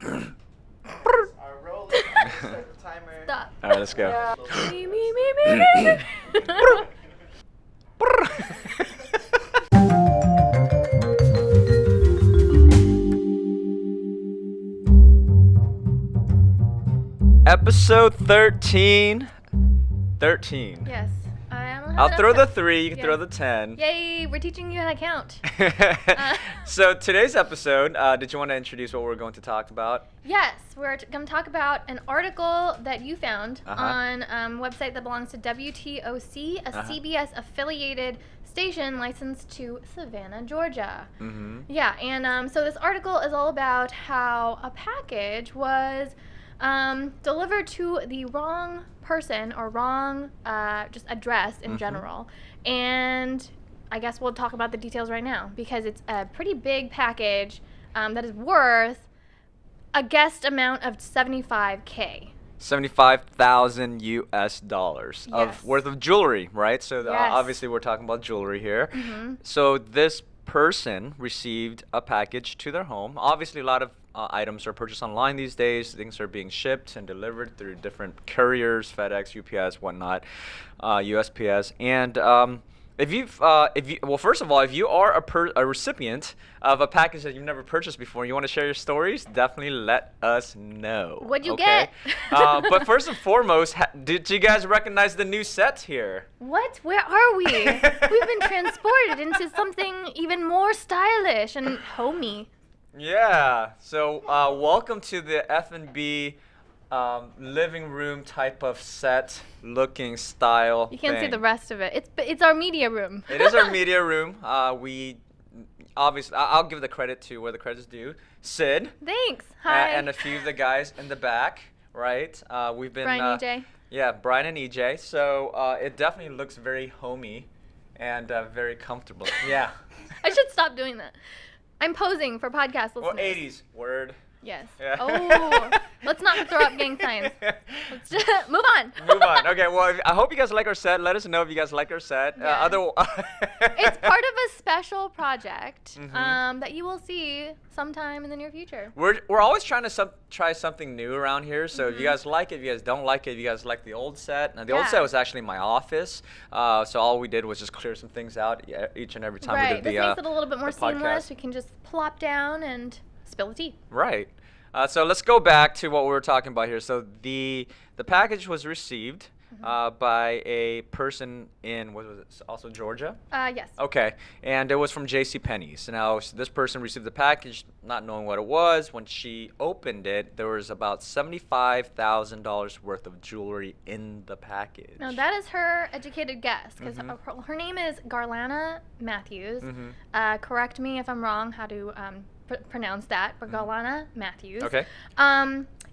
Our rolling. Start the timer. Stop. All right, let's go. Yeah. Me. Episode 13. 13. Yes. I'll throw the 3, you can throw the 10. Yay, we're teaching you how to count. So today's episode, did you want to introduce what we're going to talk about? Yes, we're going to talk about an article that you found on a website that belongs to WTOC, a CBS affiliated station licensed to Savannah, Georgia. Mm-hmm. Yeah, and so this article is all about how a package was delivered to the wrong person or wrong just address in general. And I guess we'll talk about the details right now because it's a pretty big package that is worth a guessed amount of $75K. 75,000 US dollars Yes. worth of jewelry, right? So Yes. obviously we're talking about jewelry here. Mm-hmm. So this person received a package to their home. Obviously a lot of items are purchased online these days. Things are being shipped and delivered through different couriers, FedEx, UPS, whatnot, USPS. And well, first of all, if you are a recipient of a package that you've never purchased before and you want to share your stories, definitely let us know. What'd you okay? get? But first and foremost, did you guys recognize the new set here? What? Where are we? We've been transported into something even more stylish and homey. Yeah. So welcome to the F&B living room type of set looking style. You can't see thing. the rest of it. It's our media room. It is our media room. We obviously I'll give the credit to where the credit's due. Sid. Thanks. Hi. And a few of the guys in the back, right? We've been Brian, EJ. Yeah, Brian and EJ. So it definitely looks very homey and very comfortable. Yeah. I should stop doing that. I'm posing for podcast listeners. Well, 80s word. Yes. Yeah. Oh, let's not throw up gang signs. Let's just move on. Move on. Okay, well, I hope you guys like our set. Let us know if you guys like our set. Yes. It's part of a special project that you will see sometime in the near future. We're always trying to try something new around here. So if you guys like it, if you guys don't like it, if you guys like the old set. Now, the old set was actually my office. So all we did was just clear some things out each and every time we did the This makes it a little bit more seamless. podcast. We can just plop down and spill the tea. Right. So let's go back to what we were talking about here. So the package was received by a person in, what was it, also Georgia? Yes. Okay, and it was from JCPenney's. Now, this person received the package not knowing what it was. When she opened it, there was about $75,000 worth of jewelry in the package. Now, that is her educated guess, because her name is Garlana Matthews. Correct me if I'm wrong how to pronounce that, but Garlana Matthews. Okay.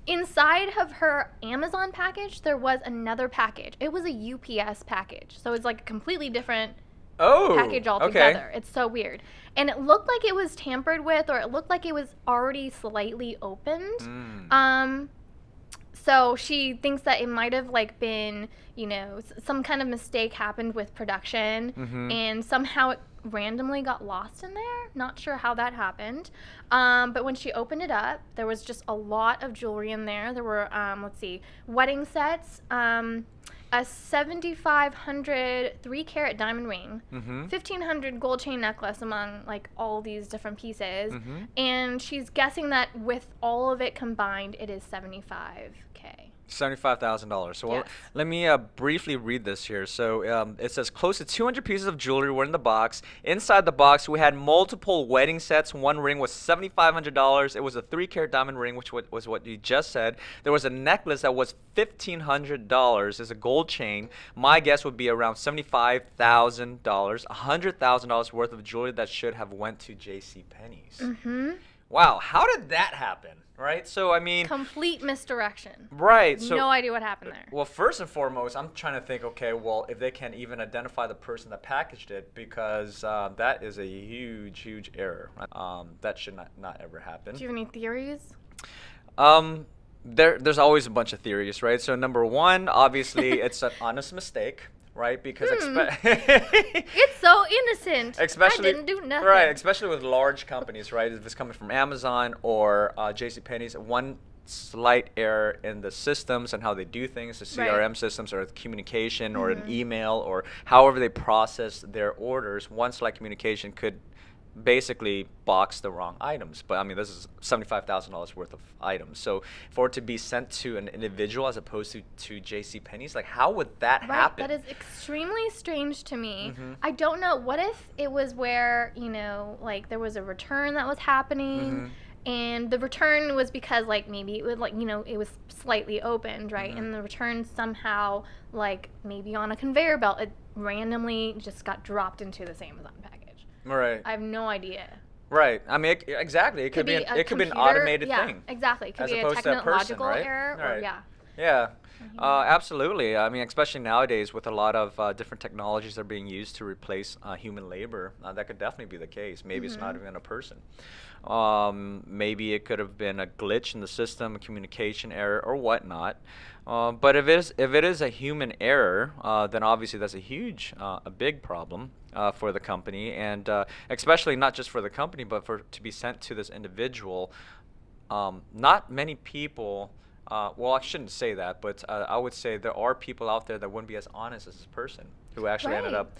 Inside of her Amazon package, there was another package. It was a UPS package, so it's like a completely different package altogether. It's so weird. And it looked like it was tampered with, or it looked like it was already slightly opened. So she thinks that it might have like been, some kind of mistake happened with production, and somehow it randomly got lost in there. Not sure how that happened. But when she opened it up, there was just a lot of jewelry in there. There were, wedding sets, a 7,500 3-carat diamond ring, 1,500 gold chain necklace among like all these different pieces. And she's guessing that with all of it combined, it is $75K. $75,000. So Yes. let me briefly read this here. So it says close to 200 pieces of jewelry were in the box. Inside the box, we had multiple wedding sets. One ring was $7,500. It was a 3-carat diamond ring, which was what you just said. There was a necklace that was $1,500. It's a gold chain. My guess would be around $75,000. $100,000 worth of jewelry that should have went to JCPenney's. Wow, how did that happen? Right, so I mean, complete misdirection. Right, so no idea what happened there. Well, first and foremost, I'm trying to think. Okay, well, if they can even identify the person that packaged it, because that is a huge, huge error. That should not ever happen. Do you have any theories? There's always a bunch of theories, right? So number one, obviously, it's an honest mistake. right? Because it's so innocent. Especially, I didn't do nothing. Right, especially with large companies, right? If it's coming from Amazon or JCPenney's, one slight error in the systems and how they do things, the CRM systems or the communication or an email or however they process their orders, one slight communication could basically box the wrong items. But I mean, this is $75,000 worth of items. So for it to be sent to an individual as opposed to JCPenney's, like how would that happen? That is extremely strange to me. I don't know. What if it was where, you know, like there was a return that was happening and the return was because like maybe it was like, you know, it was slightly opened, right? And the return somehow like maybe on a conveyor belt, it randomly just got dropped into this Amazon package. Right. I have no idea. Right. I mean, exactly. It could be an automated thing. Exactly. It could as be a opposed to a person, technological right? error. Right. Or, Yeah. Absolutely. I mean, especially nowadays with a lot of different technologies that are being used to replace human labor, that could definitely be the case. Maybe it's not even a person. Maybe it could have been a glitch in the system, a communication error, or whatnot. But if it is a human error, then obviously that's a big problem for the company, and especially not just for the company, but to be sent to this individual. Not many people. Well, I shouldn't say that, but I would say there are people out there that wouldn't be as honest as this person who actually ended up.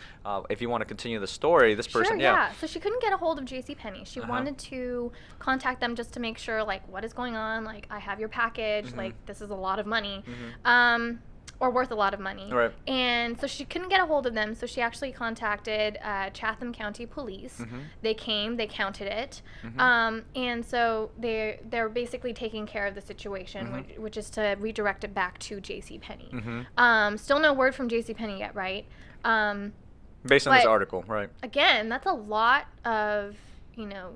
If you want to continue the story, this person, So she couldn't get a hold of JCPenney. She wanted to contact them just to make sure, like, what is going on? Like, I have your package. Like, this is a lot of money. Or worth a lot of money. Right. And so she couldn't get a hold of them, so she actually contacted Chatham County Police. They came, they counted it, and so they're basically taking care of the situation, which is to redirect it back to JCPenney. Still no word from JCPenney yet, right? Based on this article, right? Again, that's a lot of, you know,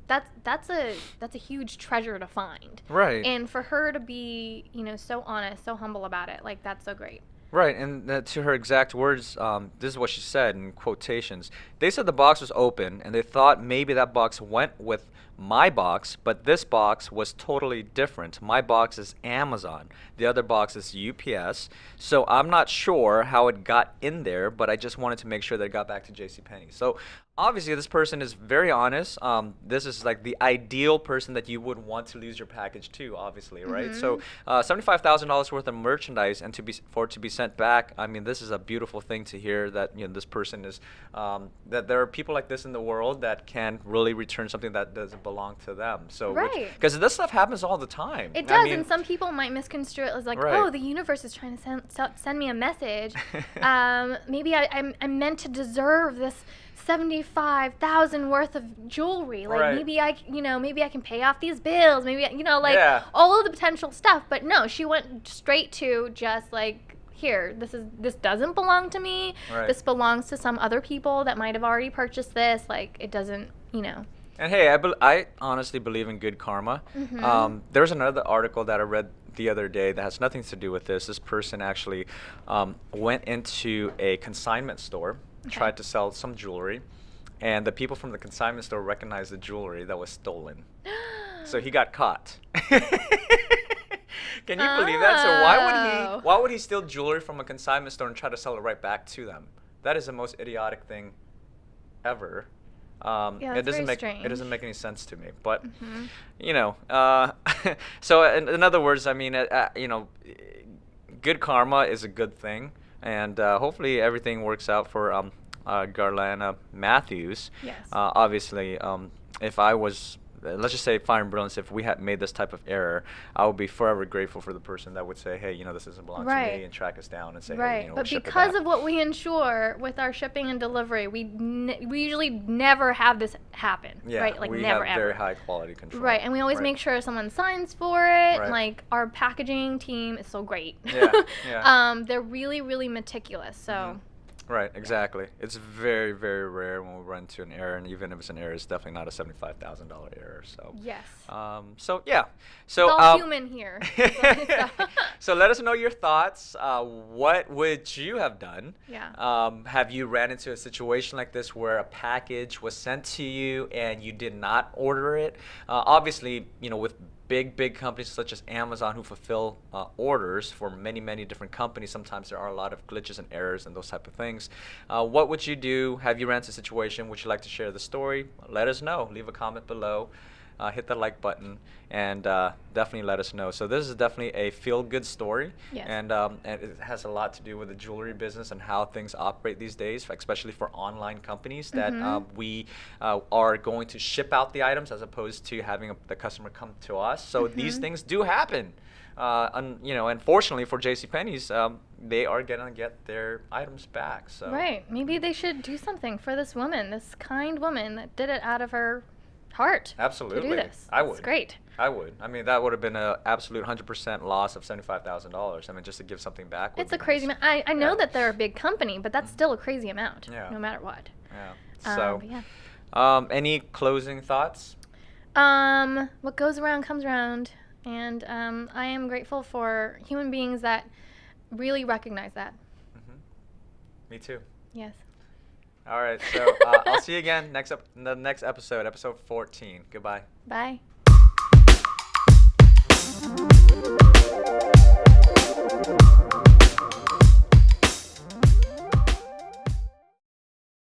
that's a huge treasure to find. Right. And for her to be, you know, so honest, so humble about it, like that's so great. Right, and to her exact words, this is what she said in quotations. They said the box was open, and they thought maybe that box went with my box, but this box was totally different. My box is Amazon. The other box is UPS. So I'm not sure how it got in there, but I just wanted to make sure that it got back to JCPenney. So obviously this person is very honest. This is like the ideal person that you would want to lose your package to, obviously, right? So $75,000 worth of merchandise, and for it to be sent back, I mean, this is a beautiful thing to hear that, you know, this person is, that there are people like this in the world that can really return something that doesn't belong to them. So, because this stuff happens all the time. It does, and some people might misconstrue it as like, oh, the universe is trying to send me a message. Maybe I'm meant to deserve this $75,000 worth of jewelry. Like maybe I can pay off these bills. Maybe all of the potential stuff. But no, she went straight to just like, here, this doesn't belong to me. This belongs to some other people that might have already purchased this. Like it doesn't, you know. And hey, I honestly believe in good karma. There's another article that I read the other day that has nothing to do with this. This person actually went into a consignment store, tried to sell some jewelry, and the people from the consignment store recognized the jewelry that was stolen. So he got caught. Can you believe that? So why would he steal jewelry from a consignment store and try to sell it right back to them? That is the most idiotic thing ever. It doesn't make any sense to me. But you know, so in other words, I mean, you know, good karma is a good thing, and hopefully everything works out for Garlana Matthews. Yes. Obviously, if I was, let's just say Fire and Brilliance, if we had made this type of error, I would be forever grateful for the person that would say, hey, you know, this doesn't belong to me, and track us down and say, hey, you know, but ship because it back. of what we insure with our shipping and delivery, we usually never have this happen, right? Like we never have ever. Very high quality control. Right, and we always make sure someone signs for it. Right. Like our packaging team is so great. They're really, really meticulous. So. Right, exactly. It's very, very rare when we run into an error, and even if it's an error, it's definitely not a $75,000 error. So yes. So yeah. So it's all human here. So let us know your thoughts. What would you have done? Yeah. Have you ran into a situation like this where a package was sent to you and you did not order it? Obviously, you know, with big companies such as Amazon who fulfill orders for many different companies, sometimes there are a lot of glitches and errors and those type of things. What would you do? Have you ran into a situation? Would you like to share the story? Let us know. Leave a comment below. Hit the like button, and definitely let us know. So this is definitely a feel-good story, Yes. and it has a lot to do with the jewelry business and how things operate these days, especially for online companies that we are going to ship out the items as opposed to having the customer come to us. So these things do happen. Unfortunately for JCPenney's, they are gonna get their items back. So Right. Maybe they should do something for this woman, this kind woman that did it out of her heart. Absolutely. To do this. I would. It's great. I would. I mean, that would have been an absolute 100% loss of $75,000. I mean, just to give something back. It's a crazy amount. I know that they're a big company, but that's still a crazy amount. Yeah. No matter what. Yeah. So, But yeah. Any closing thoughts? What goes around comes around, and I am grateful for human beings that really recognize that. Me too. Yes. All right. So I'll see you again in the next episode, episode 14. Goodbye. Bye.